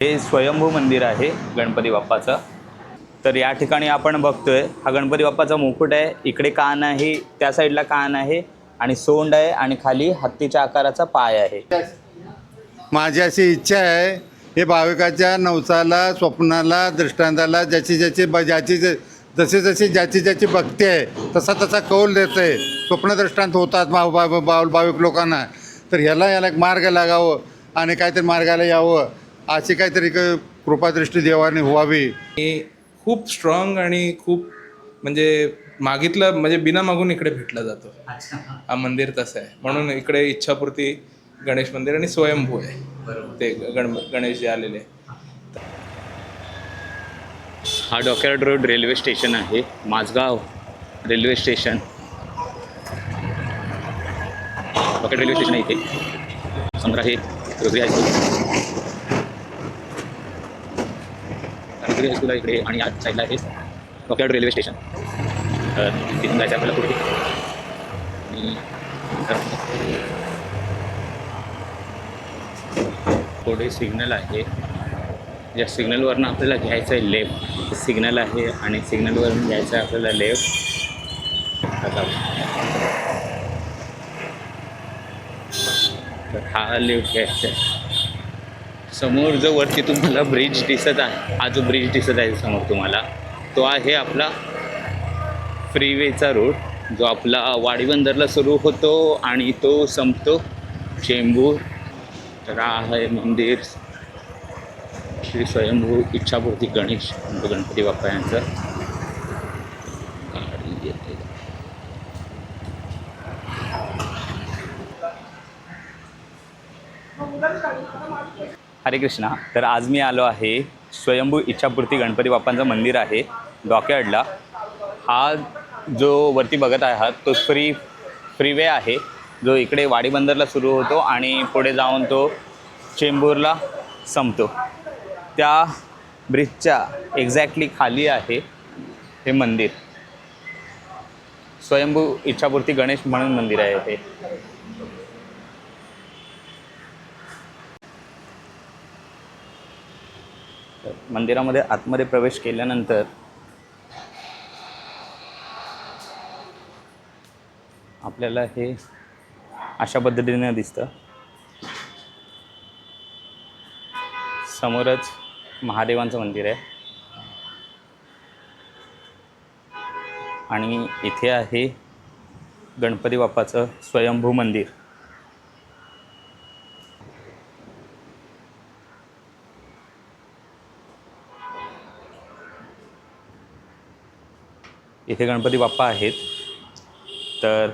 हे स्वयंभू मंदिर आहे गणपती बाप्पाचं. तर या ठिकाणी आपण बघतोय हा गणपती बाप्पाचा मुकुट आहे. इकडे कान आहे, त्या साईडला कान आहे आणि सोंड आहे आणि खाली हत्तीच्या आकाराचा पाय आहे. माझी अशी इच्छा आहे, हे भाविकाच्या नवसाला, स्वप्नाला, दृष्टांताला जशी ज्याची भक्ती आहे तसा तसा कौल देत आहे. स्वप्नदृष्टांत होतात भाविक लोकांना. तर ह्याला एक मार्ग लागावं आणि काहीतरी मार्गाला यावं अशी काहीतरी कृपादृष्टी देवाने व्हावी. खूप स्ट्रॉंग आणि खूप म्हणजे मागितलं म्हणजे बिना मागून इकडे भेटला जातो. हा मंदिर तसं आहे. म्हणून इकडे इच्छापूर्ती गणेश मंदिर आणि स्वयंभू आहे ते गणेश जे आलेले. हा डॉकयार्ड रोड रेल्वे स्टेशन आहे, Mazgaon railway station. Dockyard railway station आहे इथे. समोर आहे रोजरी हायस्कूल. रोजरी हायस्कूल आहे इकडे आणि या साईडला आहे डॉकयार्ड रेल्वे स्टेशन. तिथून जायचं आपल्याला पुढे. पुढे सिग्नल आहे. या सिग्नलवरनं आपल्याला घ्यायचं आहे लेफ्ट. सिग्नल आहे आणि सिग्नलवरून घ्यायचं आहे आपल्याला लेफ्ट. तर हा लेफ्ट घ्यायचा आहे. समोर जो वरती तुम्हाला ब्रिज दिसत आहे, हा जो ब्रिज दिसत आहे समोर तुम्हाला, तो आहे आपला फ्रीवेचा रोड जो आपला वाडीबंदरला सुरू होतो आणि तो संपतो चेंबूर. तर हा आहे मंदिर श्री स्वयंभू इच्छापूर्ती गणेश गणपती बाप्पा यांचं. गाडी येते. हरे कृष्णा. तर आज मी आलो आहे स्वयंभू इच्छापूर्ती गणपती बाप्पांचं मंदिर आहे डॉकयार्डला. हा जो वरती बघत आहात तो फ्रीवे आहे जो इकडे वाडीबंदरला सुरू होतो आणि पुढे जाऊन तो चेंबूरला संपतो. त्या ब्रिजच्या एक्झॅक्टली खाली आहे हे मंदिर. स्वयंभू इच्छापूर्ती गणेश म्हणून मंदिर आहे ते. मंदिरामध्ये आतमध्ये प्रवेश केल्यानंतर आपल्याला हे अशा पद्धतीने दिसतं. समोरच महादेवांचं मंदिर आहे आणि इथे आहे गणपती बाप्पाचं स्वयंभू मंदिर. इथे गणपती बाप्पा आहेत. तर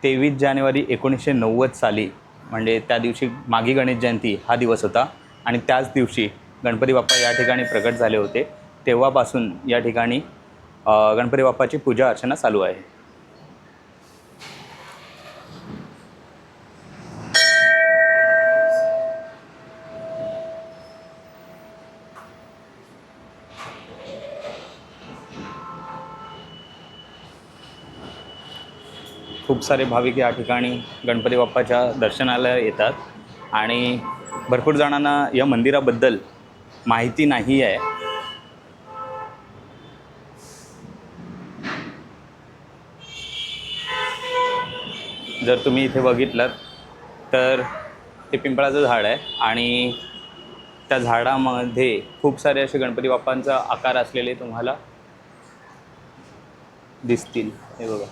23 जानेवारी 1990 साली म्हणजे त्या दिवशी माघी गणेश जयंती हा दिवस होता आणि त्याच दिवशी गणपती बाप्पा या ठिकाणी प्रकट झाले होते. तेव्हापासून या ठिकाणी गणपती बाप्पाची पूजा अर्चना चालू आहे. खूप सारे भाविक या ठिकाणी गणपती बाप्पाच्या दर्शनाला येतात आणि भरपूर जणांना या मंदिराबद्दल माहिती नाही आहे. जर तुम्ही इथे बघितलं तर ते पिंपळाचं झाड आहे आणि त्या झाडामध्ये खूप सारे असे गणपती बाप्पांचा आकार असलेले तुम्हाला दिसतील. हे बघा.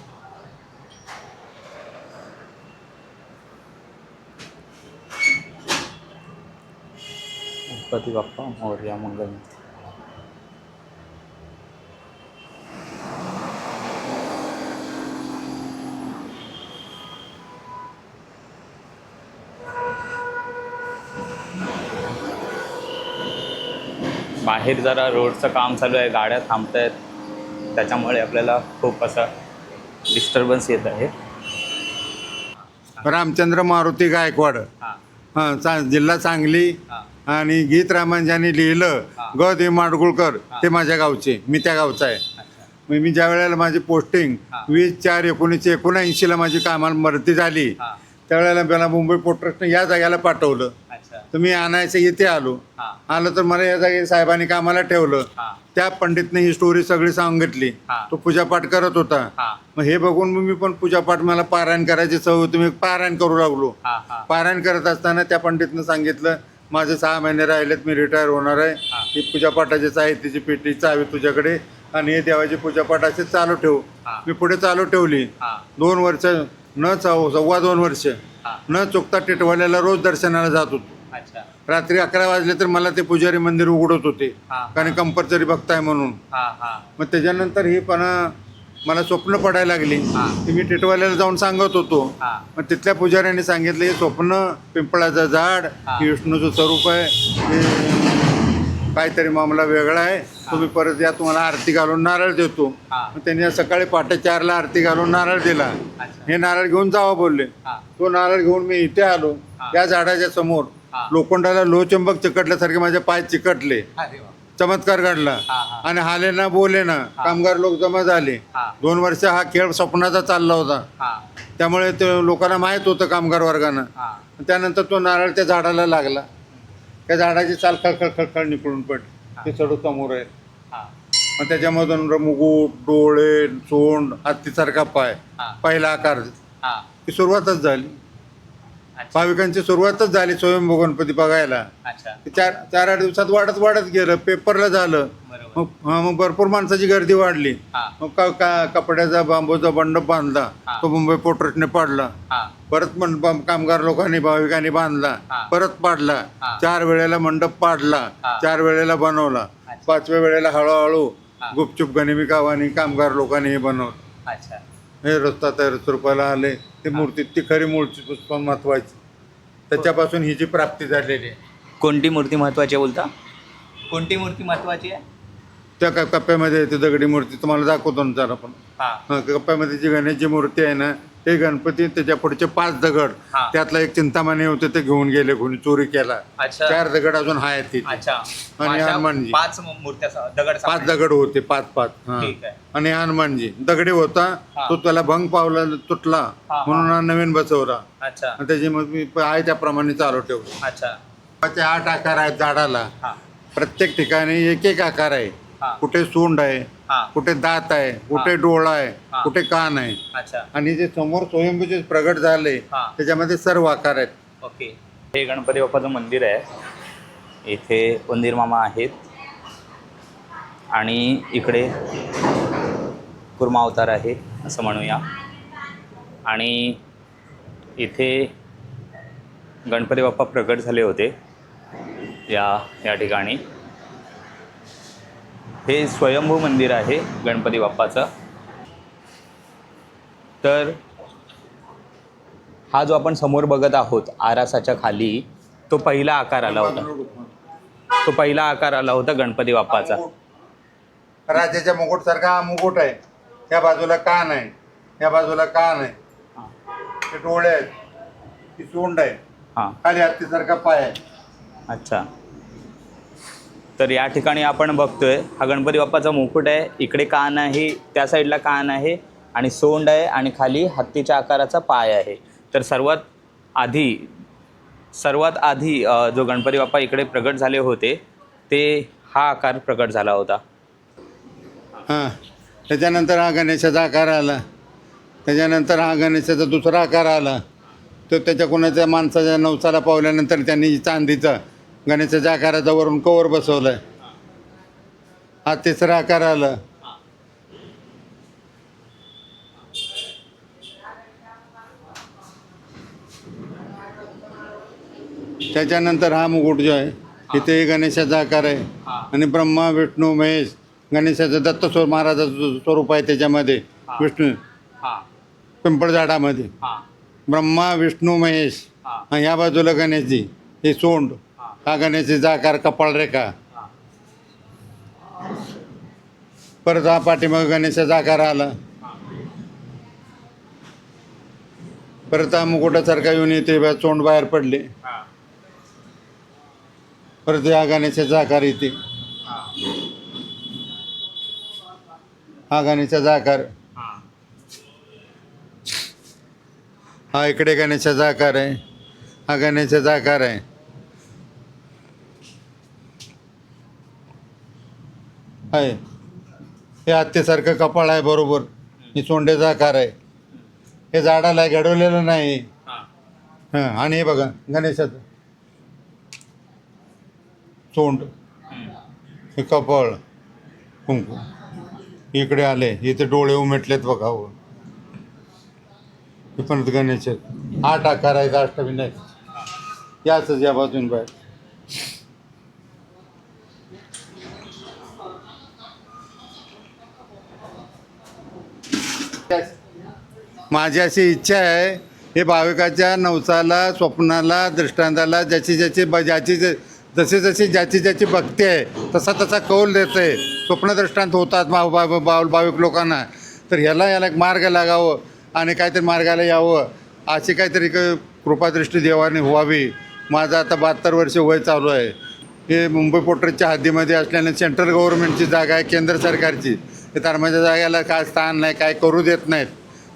गणपती बाप्पा मोरया मंगलमूर्ती. बाहेर जरा रोडचं काम चालू आहे, गाड्या थांबत आहेत, त्याच्यामुळे आपल्याला खूप असा डिस्टर्बन्स येत आहे. रामचंद्र मारुती गायकवाड, जिल्हा सांगली. आणि गीत रामन ज्यांनी लिहिलं ग दे माडगुळकर ते माझ्या गावचे, मी त्या गावचा आहे. मी ज्या वेळेला माझी पोस्टिंग 20/4/1979ला माझी कामाला भरती झाली त्यावेळेला मला मुंबई पोर्ट ट्रस्टने या जागेला पाठवलं. तर मी आणायचं इथे आलो. हा. आलं तर मला या जागी साहेबांनी कामाला ठेवलं. हा. त्या पंडितने ही स्टोरी सगळी सांगितली. हा. तो पूजापाठ करत होता. हा. मग हे बघून मग मी पण पूजापाठ, मला पारायण करायची सवय होती, मी पारायण करू लागलो. हा. हा. पारायण करत असताना त्या पंडितनं सांगितलं, माझे 6 महिने राहिलेत, मी रिटायर होणार आहे. हा. ही पूजापाठाची साहित्याची पेटी चावी तुझ्याकडे, आणि हे देवाची पूजापाठ असे चालू ठेव. हा. मी पुढे चालू ठेवली. हाँ। 2 वर्ष न 2.25 वर्ष हा. न चुकता टिटवाल्याला रोज दर्शनाला जात होतो. अच्छा. रात्री 11 वाजले तर मला ते पुजारी मंदिर उघडत होते, हा. कारण कंपल्सरी बघताय म्हणून. हा. हा. मग त्याच्यानंतर ही पण मला स्वप्न पडायला लागली. हा. ती मी टिटवाल्याला जाऊन सांगत होतो. हा. मग तिथल्या पुजाऱ्यांनी सांगितलं, हे स्वप्न पिंपळाचं झाड, हा. हे विष्णूचं स्वरूप आहे, हे काहीतरी मामला वेगळा आहे, तुम्ही परत या, तुम्हाला आरती घालून नारळ देतो. हा. मग त्यांनी सकाळी पहाटे 4ला आरती घालून नारळ दिला. अच्छा. हे नारळ घेऊन जावं बोलले. हा. तो नारळ घेऊन मी इथे आलो. हा. या झाडाच्या समोर हा. लोखंडाला लोहचंबक चिकटल्यासारखे माझे पाय चिकटले. अरे वा. चमत्कार घडला. हा. हा. आणि हाले ना बोले ना, कामगार लोक जमा झाले. हा. 2 वर्ष हा खेळ स्वप्नाचा चालला होता. हा. त्यामुळे ते लोकांना माहीत होतं, कामगार वर्गानं. हा. त्यानंतर तो नारळ त्या झाडाला लागला. त्या झाडाची चाल खळखळ खळखळ निघून पडली. ते चढू समोर आहे. हा. मग त्याच्यामधून मुकुट, डोळे, सोंड, हत्तीसारखा पाय, हा. पहिला आकार, हा. ही सुरुवातच झाली. अच्छा. भाविकांची सुरुवातच झाली स्वयंभू गणपती बघायला. अच्छा. 4-8 दिवसात वाढत गेलं, पेपरला झालं. बरोबर. मग भरपूर माणसाची गर्दी वाढली. हा. मग कपड्याचा बांबूचा मंडप बांधला. हा. तो मुंबई पोर्ट्रेटने पाडला. हा. परत कामगार लोकांनी, भाविकांनी बांधला. हा. परत पाडला. हा. 4 वेळेला मंडप पाडला. हा. 4 वेळेला बनवला. अच्छा. 5व्या वेळेला हळूहळू हा. गुपचूप गणिमिकावानी कामगार लोकांनी हे बनवलं. अच्छा. हे रस्ता तयार स्वरूपाला आले. ती मूर्ती, ती खरी मूर्ती पुष्पा महत्वाची. त्याच्यापासून ही जी प्राप्ती झालेली आहे. कोणती मूर्ती महत्वाची आहे बोलता? कोणती मूर्ती महत्वाची आहे? त्या कप्प्यामध्ये ती दगडी मूर्ती तुम्हाला दाखवतो ना जरा आपण. हा. कप्प्यामध्ये जी गणेशची मूर्ती आहे ना, ते गणपती, त्याच्या पुढचे 5 दगड, हा. त्यातला एक चिंतामणी होते, ते घेऊन गेले, कोणी चोरी केला. अच्छा. 4 दगड अजून आहेत तिथे. अच्छा. आणि अशा हनुमानजी. 5 मूर्त्या दगड 5 दगड होते, 5. ठीक आहे. आणि हनुमानजी दगडी होता. हा. तो त्याला भंग पावला, तुटला, हा. म्हणून हा नवीन बसवला. अच्छा. आणि त्याची मग मी आहे त्याप्रमाणे चालू ठेवलं. अच्छा. ते 8 आकार आहेत झाडाला. हा. प्रत्येक ठिकाणी एक आकार आहे. हा. कुठे सोंड आहे, हा. कुठे दात आहे, कुठे डोळा आहे, हा. कुठे कान आहे. अच्छा. आणि जे समोर स्वयंभूचे प्रगट झाले, हा. त्याच्यामध्ये सर्व आकार आहेत. ओके. हे गणपती बाप्पाचं मंदिर आहे. इथे उंदीर मामा आहेत आणि इकडे कुर्मा अवतार आहे असं म्हणूया. आणि इथे गणपती बाप्पा प्रकट झाले होते या ठिकाणी. हे स्वयंभू मंदिर आहे गणपती बाप्पाचं. तर हा जो आपण समोर बघत आहोत आरासाच्या खाली, तो पहिला आकार आला होता गणपती बाप्पाचा. राजाच्या मुकुट सारखा हा मुकुट आहे. या बाजूला कान आहे, या बाजूला कान आहे, ते डोळे आहेत, ती सोंड आहे, हां. खाली हत्तीसारखा पाय आहे. अच्छा. तर या ठिकाणी आपण बघतोय हा गणपती बाप्पाचा मुकुट आहे. इकडे कान आहे, त्या साईडला कान आहे आणि सोंड आहे आणि खाली हत्तीच्या आकाराचा पाय आहे. तर सर्वात आधी जो गणपती बाप्पा इकडे प्रगट झाले होते ते हा आकार प्रगट झाला होता. हां. त्याच्यानंतर हा गणेशाचा आकार आला. त्याच्यानंतर हा गणेशाचा दुसरा आकार आला. तो त्याच्या कोणाच्या माणसाच्या नवसाला पावल्यानंतर त्यांनी चांदीचा गणेशाच्या आकाराचा वरून कवर बसवला आहे. हा तिसरा आकार आला. त्याच्यानंतर हा मुकुट जो आहे, इथे गणेशाचा आकार आहे. आणि ब्रह्मा, विष्णू, महेश, गणेशाचं दत्त महाराजाचं स्वरूप आहे त्याच्यामध्ये. विष्णू पिंपळ झाडामध्ये ब्रह्मा, विष्णू, महेश. आणि ह्या बाजूला गणेशजी, हे सोंड, हा गणेशाचा आकार, कपाळरेखा. परत हा पाठीमाग गणेशाचा आकार आला. परत हा मुकुटासारखा येऊन इथे सोंड बाहेर पडले. परत हा गणेशाचा आकार येते. हा गणेशाचा आकार. हा इकडे गणेशाचा आकार आहे. हा गणेशाचा आकार आहे. आहे. हे हत्तीसारखं कपाळ आहे बरोबर. ही सोंडेचा आकार आहे. हे झाडाला आहे, घडवलेलं नाही. हां, आणि हे बघा गणेशाचं सोंड, हे कपाळ, कुंकू इकडे आले, इथे डोळे उमटलेत बघा. हो, हे पण गणेश 8 आकार आहेत, अष्टविनायक. याच या बाजून बाहेर माझी अशी इच्छा आहे, हे भाविकाच्या नवसाला, स्वप्नाला, दृष्टांताला जशी ज्याची भक्ती आहे तसा तसा कौल देत आहे. स्वप्नदृष्टांत होतात भाविक लोकांना. तर ह्याला एक मार्ग लागावं आणि काहीतरी मार्गाला यावं, अशी काहीतरी कृपादृष्टी देवाने व्हावी. माझं आता 72 वर्ष वय चालू आहे. हे मुंबई पोर्टच्या हद्दीमध्ये असल्याने सेंट्रल गव्हर्नमेंटची जागा आहे, केंद्र सरकारची. ते धर्माच्या जागेला काय स्थान नाही, काय करू देत नाहीत.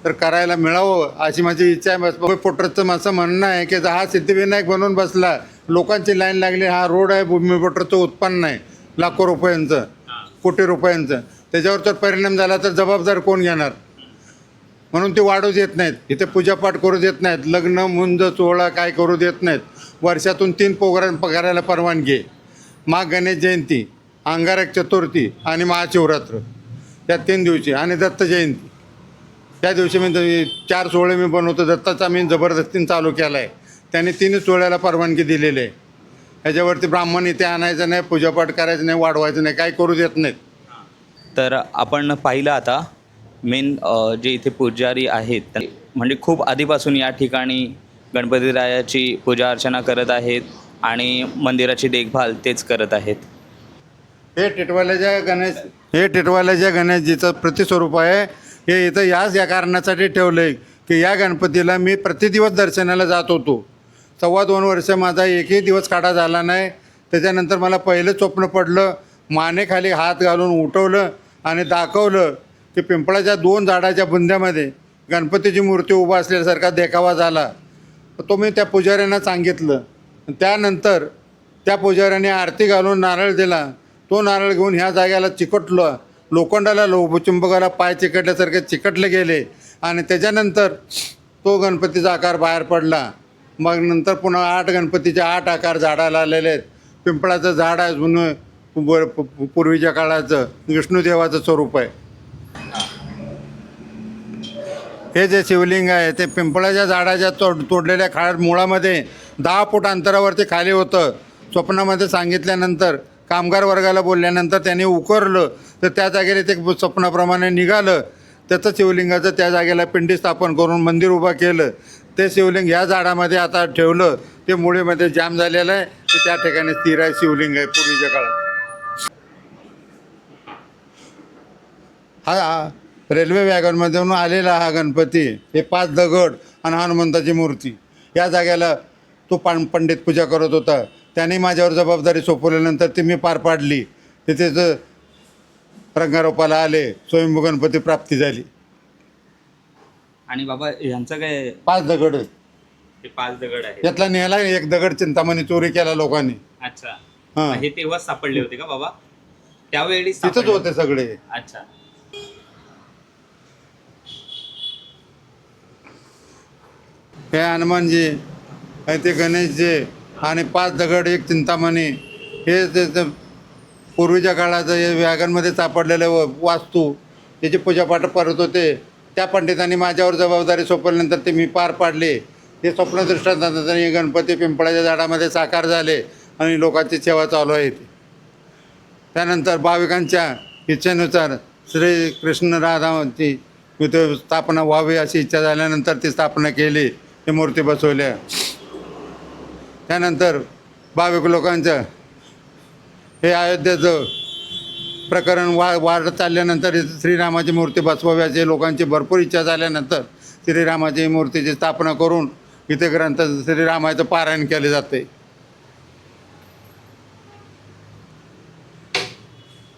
तर करायला मिळावं अशी माझी इच्छा आहे. मुंबई पोर्टचं माझं म्हणणं आहे की हा सिद्धिविनायक बनवून बसला, लोकांची लाईन लागली. हा रोड आहे, मुंबई पोर्टचं उत्पन्न आहे लाखो रुपयांचं, कोटी रुपयांचं. त्याच्यावर जर परिणाम झाला तर जबाबदार कोण घेणार? म्हणून ते वाढू देत नाहीत, इथे पूजापाठ करू देत नाहीत, लग्न मुंज सोहळा काय करू देत नाहीत. वर्षातून 3 प्रोग्राम करायला परवानगी आहे. माघ गणेश जयंती, अंगारक चतुर्थी आणि महाशिवरात्र, या 3 दिवशी, आणि दत्त जयंती. त्या दिवशी मी 4 सोहळे मी बनवतो. दत्ताचा मी जबरदस्तीने चालू केला आहे. त्यांनी 3 सोहळ्याला परवानगी दिलेली आहे. ह्याच्यावरती ब्राह्मण इथे आणायचं नाही, पूजापाठ करायचं नाही, वाढवायचं नाही, काही करू देत नाहीत. तर आपण पाहिलं आता मेन जे इथे पुजारी आहेत म्हणजे खूप आधीपासून या ठिकाणी गणपतीरायाची पूजा अर्चना करत आहेत आणि मंदिराची देखभाल तेच करत आहेत. हे टिटवाल्याच्या गणेशजीचं प्रतिस्वरूप आहे. हे इथं या कारणासाठी ठेवलं आहे की या गणपतीला मी प्रतिदिवस दर्शनाला जात होतो. 2.25 वर्ष माझा एकही दिवस काढा झाला नाही. त्याच्यानंतर मला पहिलं स्वप्न पडलं, मानेखाली हात घालून उठवलं आणि दाखवलं की पिंपळाच्या 2 झाडाच्या बुंद्यामध्ये गणपतीची मूर्ती उभा असल्यासारखा देखावा झाला. तो मी त्या पुजाऱ्यांना सांगितलं. त्यानंतर त्या पुजाऱ्याने आरती घालून नारळ दिला. तो नारळ घेऊन ह्या जाग्याला चिकटलं, लोखंडाला लोहचुंबकाला पाय चिकटल्यासारखे चिकटले गेले. आणि त्याच्यानंतर तो गणपतीचा आकार बाहेर पडला. मग नंतर पुन्हा 8 गणपतीचे 8 आकार झाडाला आलेले आहेत. पिंपळाचं झाड आहे जुनं, पूर्वीच्या काळाचं विष्णुदेवाचं स्वरूप आहे. हे जे शिवलिंग आहे ते पिंपळाच्या झाडाच्या तोडलेल्या मुळामध्ये 10 फूट अंतरावरती खाली होतं. स्वप्नामध्ये सांगितल्यानंतर, कामगार वर्गाला बोलल्यानंतर त्यांनी उकरलं, तर त्या जागेला ते स्वप्नाप्रमाणे निघालं. त्याचं शिवलिंगाचं त्या जागेला पिंडी स्थापन करून मंदिर उभं केलं. ते शिवलिंग ह्या झाडामध्ये आता ठेवलं. ते मुळीमध्ये जाम झालेलं आहे. ते त्या ठिकाणी स्थिर आहे शिवलिंग आहे पूर्वीच्या काळात. हा रेल्वे वॅगनमधून आलेला हा गणपती, हे 5 दगड आणि हनुमंताची मूर्ती. या जागेला तो पंडित पूजा करत होता. त्याने माझ्यावर जबाबदारी सोपवल्यानंतर ती मी पार पाडली. तिथेच रंगारोपाला आले, स्वयंभू गणपती प्राप्ती झाली. आणि बाबा ह्यांचं काय? 5 दगड आहेत. हे 5 दगड आहेत. यातला नेला 1 दगड चिंतामणी चोरी केला लोकांनी. अच्छा. हां, हे तेव्हाच सापडले होते का बाबा? त्यावेळी तिथंच होते सगळे. अच्छा. हे हनुमानजी आणि ते गणेशजी आणि 5 दगड, 1 चिंतामणी, हे ते पूर्वीच्या काळाचं हे वॅगनमध्ये सापडलेलं वास्तू, त्याची पूजापाठ करत होते. त्या पंडितांनी माझ्यावर जबाबदारी सोपवल्यानंतर ते मी पार पाडले. हे स्वप्नदृष्टांताने गणपती पिंपळाच्या झाडामध्ये साकार झाले आणि लोकांची सेवा चालू आहे. त्यानंतर भाविकांच्या इच्छेनुसार श्री कृष्ण राधाची इथे स्थापना व्हावी अशी इच्छा झाल्यानंतर ती स्थापना केली. ते मूर्ती बसवल्या. त्यानंतर भाविक लोकांचं हे अयोध्येचं प्रकरण वाढत चालल्यानंतर श्रीरामाची मूर्ती बसवावी अशी लोकांची भरपूर इच्छा झाल्यानंतर श्रीरामाची मूर्तीची स्थापना करून इथे ग्रंथ श्रीरामाचं पारायण केले जाते.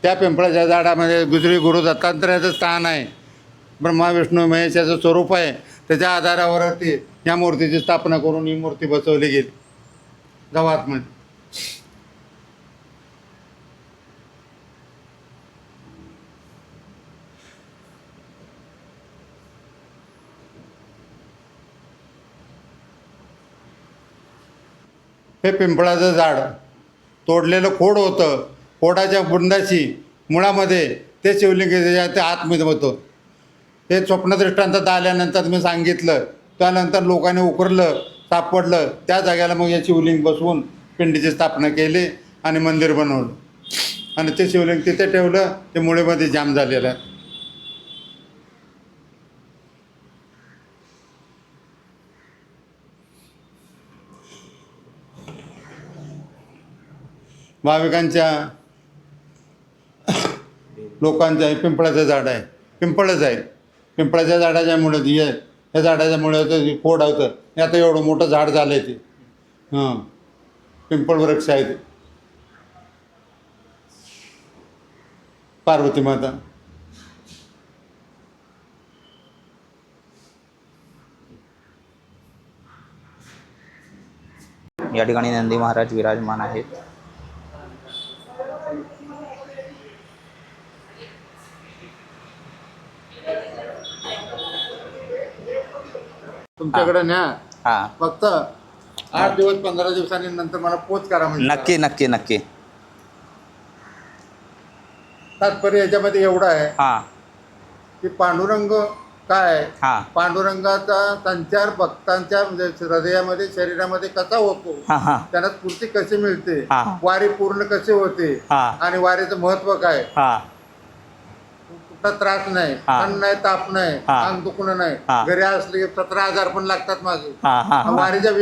त्या पिंपळाच्या झाडामध्ये गुजरी गुरु दत्तात्रयाचं स्थान आहे. ब्रह्मा विष्णू महेशाचं स्वरूप आहे. त्याच्या आधारावरती या मूर्तीची स्थापना करून ही मूर्ती बसवली गेली गावातमध्ये. हे पिंपळाचं झाड तोडलेलं खोड होतं, खोडाच्या बुंदाशी मुळामध्ये ते शिवलिंग ते आतमध्ये होतं. हे स्वप्नदृष्टांतात आल्यानंतर मी सांगितलं, त्यानंतर लोकांनी उकरलं, सापडलं, त्या जागेला मग हे शिवलिंग बसवून पिंडीची स्थापना केली आणि मंदिर बनवलं आणि ते शिवलिंग तिथे ठेवलं. ते मुळेमध्ये जाम झालेलं आहे. भाविकांच्या लोकांचं हे पिंपळाचं झाड आहे, पिंपळच आहे. पिंपळाच्या झाडाच्या मुळे या झाडाच्या मुळे ते खोड होतं. हे आता एवढं मोठं झाड झालं आहे ते. हां, पिंपळ वृक्ष आहे ते. पार्वती माता. या ठिकाणी नंदी महाराज विराजमान आहेत. तुमच्याकडे न्या, हां, फक्त 8 दिवस 15 दिवसांनी नंतर मला पोच करा म्हणजे. नक्की नक्की नक्की. तात्पर्य याच्यामध्ये एवढं आहे हां की पांडुरंग काय, हां पांडुरंगाचा संचार भक्तांच्या म्हणजे हृदयामध्ये शरीरामध्ये कसा होतो, हां हां त्यांना स्फूर्ती कशी मिळते, हा. वारी पूर्ण कशी होते हा. आणि वारीचं महत्व काय. हां कुठला त्रास नाही, हा. तण नाही, ताप नाही, हा. अंग दुखणं नाही. हा. घरी असले 17,000 पण लागतात मागे. हां हां वारीच्या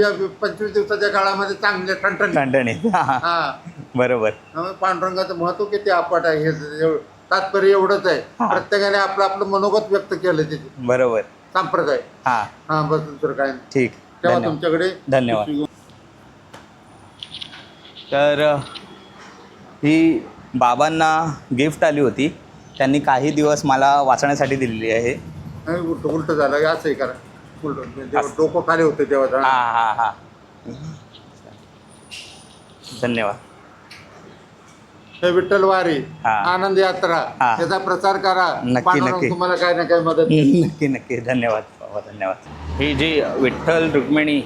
25 दिवसाच्या काळामध्ये चांगले ठणठण. ठणठणीत. हां, हा, बरोबर. त्यामुळे पांडुरंगाचं महत्व किती अफाट आहे. हे तात्पर्य एवढंच आहे. हा. प्रत्येकाने आपलं आपलं मनोगत व्यक्त केलं तिथे बरोबर. संप्रदाय. हां, हा, बस दुसरं काय नाही. ठीक. तेव्हा धन्यवाद. तुमच्याकडे धन्यवाद. तर ही बाबांना गिफ्ट आली होती. त्यांनी काही दिवस मला वाचण्यासाठी दिलेली आहे. उलट उलट झालं असंही करा. उलट जेव्हा डोकं खाली होतं तेव्हा. हां हां हां, धन्यवाद. हे विठ्ठल वारी, हा. आनंद यात्रा, हा. याचा प्रचार करा. नक्की, पांडुरंग नक्की. तुम्हाला काय ना काय मदत करेल. नक्की नक्की. धन्यवाद बाबा, धन्यवाद. ही जी विठ्ठल रुक्मिणी,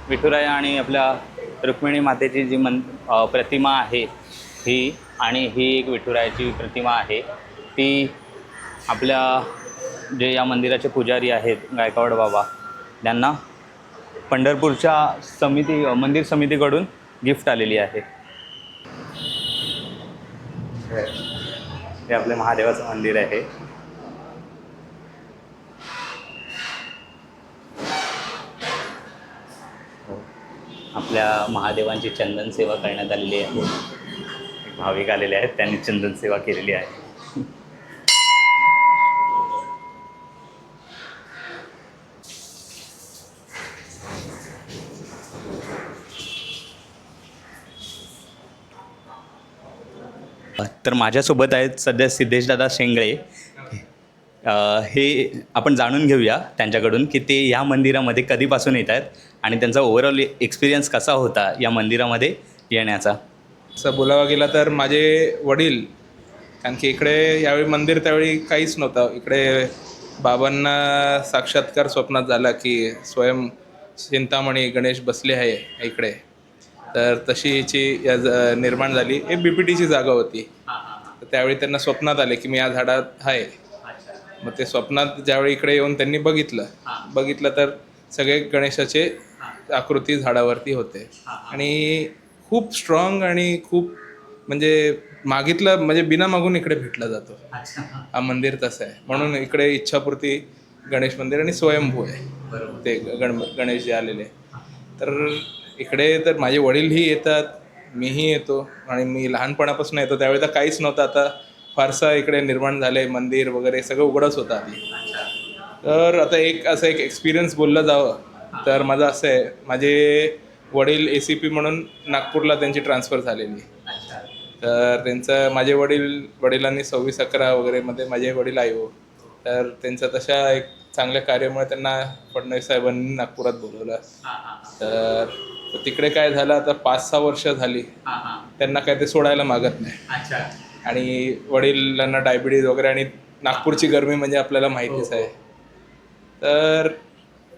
विठुराया आणि आपल्या रुक्मिणी मातेची जी प्रतिमा आहे ही, आणि ही एक विठुरायाची प्रतिमा आहे. ती आपल्या जे या मंदिराचे पुजारी आहेत गायकवाड बाबा, त्यांना पंढरपूरच्या मंदिर समितीकडून गिफ्ट आलेली आहे. हे आपले महादेवाचं मंदिर आहे. आपल्या महादेवांची चंदन सेवा करण्यात आलेली आहे. भाविक आलेले आहेत, त्यांनी चंदन सेवा केलेली आहे. तर माझ्यासोबत आहेत सध्या सिद्धेशदादा शेंगळे. हे आपण जाणून घेऊया त्यांच्याकडून की ते या मंदिरामध्ये कधीपासून येत आहेत आणि त्यांचा ओव्हरऑल एक्सपिरियन्स कसा होता या मंदिरामध्ये येण्याचा. असं बोलावं गेला तर माझे वडील, कारण की इकडे यावेळी मंदिर त्यावेळी काहीच नव्हतं. इकडे बाबांना साक्षात्कार स्वप्नात झाला की स्वयं चिंतामणी गणेश बसले आहे इकडे. तर तशी हिची निर्माण झाली. हे BPTची जागा होती. तर त्यावेळी त्यांना स्वप्नात आले की मी या झाडात आहे. मग ते स्वप्नात ज्यावेळी इकडे येऊन त्यांनी बघितलं तर सगळे गणेशाचे आकृती झाडावरती होते आणि खूप स्ट्रॉंग आणि खूप म्हणजे मागितलं म्हणजे बिना मागून इकडे भेटला जातो. हा मंदिर तसं आहे. म्हणून इकडे इच्छापूर्ती गणेश मंदिर आणि स्वयंभू आहे ते गणेश जे आलेले. तर इकडे तर माझे वडीलही येतात, मीही येतो आणि मी लहानपणापासून येतो. त्यावेळी तर काहीच नव्हतं. आता फारसं इकडे निर्माण झालं आहे, मंदिर वगैरे सगळं उघडंच होतं आधी. तर आता असं एक एक्सपिरियन्स बोललं जावं तर माझं असं आहे, माझे वडील ACP म्हणून नागपूरला त्यांची ट्रान्सफर झालेली. तर त्यांचं माझे वडिलांनी 26/11 वगैरेमध्ये माझे वडील आयो. तर त्यांचं तशा एक चांगल्या कार्यामुळे त्यांना फडणवीस साहेबांनी नागपुरात बोलवलं. तर तिकडे काय झालं, आता 5-6 वर्ष झाली त्यांना काय ते सोडायला मागत नाही. आणि वडिलांना डायबिटीज वगैरे आणि नागपूरची गरमी म्हणजे आपल्याला माहितीच आहे. तर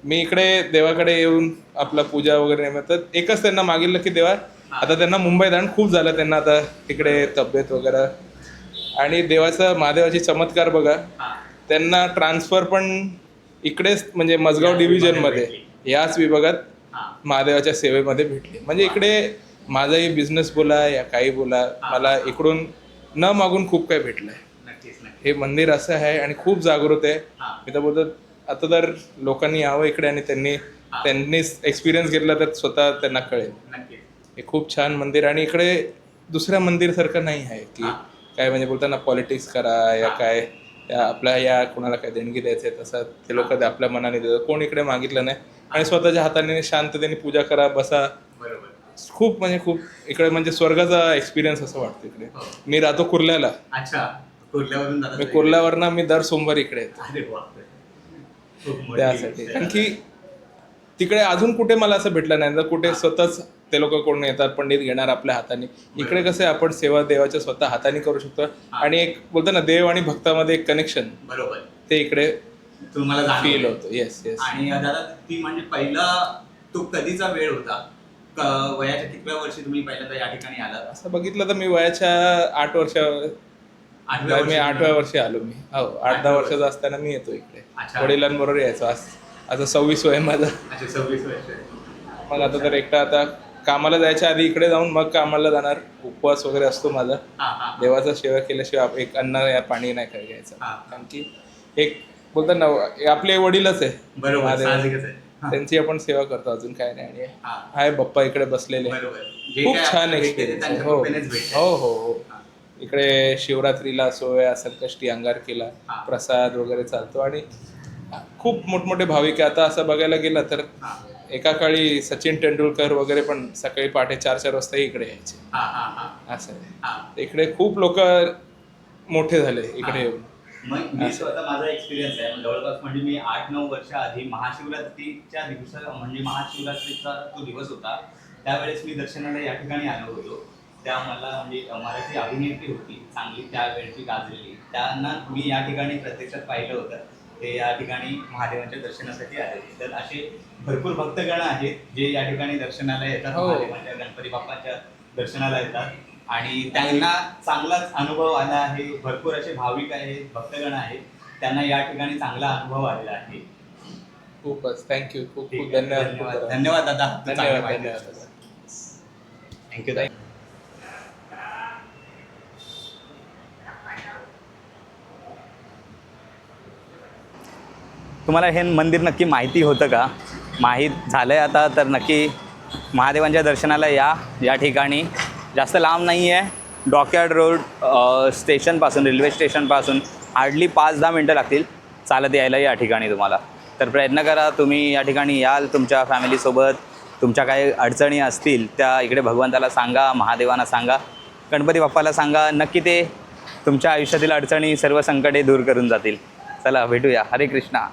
मी इकडे देवाकडे येऊन आपला पूजा वगैरे नेहमी तर एकच त्यांना मागितलं की देवा आता त्यांना मुंबईत आणि खूप झालं त्यांना आता तिकडे तब्येत वगैरे आणि देवाचा महादेवाची चमत्कार बघा त्यांना ट्रान्सफर पण इकडेच म्हणजे मजगाव डिव्हिजनमध्ये याच विभागात महादेवाच्या सेवेमध्ये भेटली. म्हणजे इकडे माझाही बिझनेस बोला या काही बोला मला इकडून न मागून खूप काही भेटलंय. हे मंदिर असं आहे आणि खूप जागृत आहे. मी तर बोलतो आता तर लोकांनी यावं इकडे आणि त्यांनी एक्सपिरियन्स घेतला तर स्वतः त्यांना कळेल. हे खूप छान मंदिर आणि इकडे दुसऱ्या मंदिरसारखं नाही आहे की काय म्हणजे बोलताना पॉलिटिक्स करा या काय आपल्या या कोणाला काय देणगी द्यायचे तसं ते लोक आपल्या मनाने देतात. कोण इकडे मागितलं नाही आणि स्वतःच्या हाताने शांततेने पूजा करा बसा. खूप म्हणजे खूप इकडे म्हणजे स्वर्गाचा एक्सपिरियन्स असं वाटतं इकडे. मी राहतो कुर्ल्याला. मी कुर्ल्यावरनं मी दर सोमवारी इकडे येतो त्यासाठी. कारण की तिकडे अजून कुठे मला असं भेटलं नाही तर कुठे स्वतःच ते लोक कोण येतात पंडित घेणार आपल्या हाताने. इकडे कसं आहे आपण सेवा देवाच्या स्वतः हाताने करू शकतो आणि एक बोलतो ना देव आणि भक्तामध्ये एक कनेक्शन बरोबर ते इकडे तुम्हाला फील होतं. Yes yes. आणि दादा ती म्हणजे पहिला तो कधीचा वेळ होता वयाच्या कितव्या वर्षी तुम्ही पहिल्यांदा या ठिकाणी आला? असं बघितलं तर मी वयाच्या 8 वर्षी आलो मी. हो 8-10 वर्षाचा असताना मी येतो इकडे वडिलांबरोबर यायचो. आता 26 वय माझं. 26 वर्ष. मग आता तर एकटा आता कामाला जायच्या आधी इकडे जाऊन मग कामाला जाणार. उपवास वगैरे असतो माझा. देवाचा सेवा केल्याशिवाय एक अन्न या पाणी नाही काय घ्यायचं. कारण की एक बोलतात ना आपले वडीलच आहे महादेव त्यांची आपण सेवा करतो अजून काय नाही. आणि आहे बाप्पा इकडे बसलेले खूप छान एक्सपिरियन्स. हो हो हो. इकडे शिवरात्रीला असो या संकष्टी अंगारकीला प्रसाद वगैरे चालतो आणि खूप मोठमोठे भाविक आता असं बघायला गेलं तर एका काळी सचिन तेंडुलकर वगैरे पण सकाळी पहाटे 4-4 वाजताही इकडे यायचे. असं आहे. इकडे खूप लोक मोठे झाले इकडे येऊन. मग मी स्वतः माझा एक्सपिरियन्स आहे जवळपास म्हणजे मी 8-9 वर्ष आधी महाशिवरात्रीच्या दिवसा म्हणजे महाशिवरात्रीचा जो दिवस होता त्यावेळेस मी दर्शनाला या ठिकाणी आलो होतो. त्या मला म्हणजे मराठी अभिनेत्री होती चांगली त्यावेळची गाजलेली त्यांना मी या ठिकाणी प्रत्यक्षात पाहिलं होतं. ते या ठिकाणी महादेवांच्या दर्शनासाठी आले. तर असे भरपूर भक्तगण आहेत जे या ठिकाणी दर्शनाला येतात महादेवांच्या गणपती बाप्पांच्या दर्शनाला येतात आणि त्यांना चांगलाच अनुभव आला आहे. भरपूर असे भाविक आहेत भक्तगण आहेत त्यांना या ठिकाणी चांगला अनुभव आलेला आहे. खूपच थँक्यू. खूप खूप धन्यवाद. धन्यवाद दादा. धन्यवाद. थँक्यू. तुम्हाला हे मंदिर नक्की माहिती होतं का? माहीत झालं आहे आता तर नक्की महादेवांच्या दर्शनाला या ठिकाणी जास्त लांब नाही आहे. डॉकयार्ड रोड स्टेशनपासून रेल्वे स्टेशनपासून हार्डली 5-10 मिनटं लागतील चालत यायला या ठिकाणी तुम्हाला. तर प्रयत्न करा तुम्ही या ठिकाणी याल तुमच्या फॅमिलीसोबत. तुमच्या काही अडचणी असतील त्या इकडे भगवंताला सांगा महादेवांना सांगा गणपती बाप्पाला सांगा. नक्की ते तुमच्या आयुष्यातील अडचणी सर्व संकटे दूर करून जातील. चला भेटूया. हरे कृष्णा.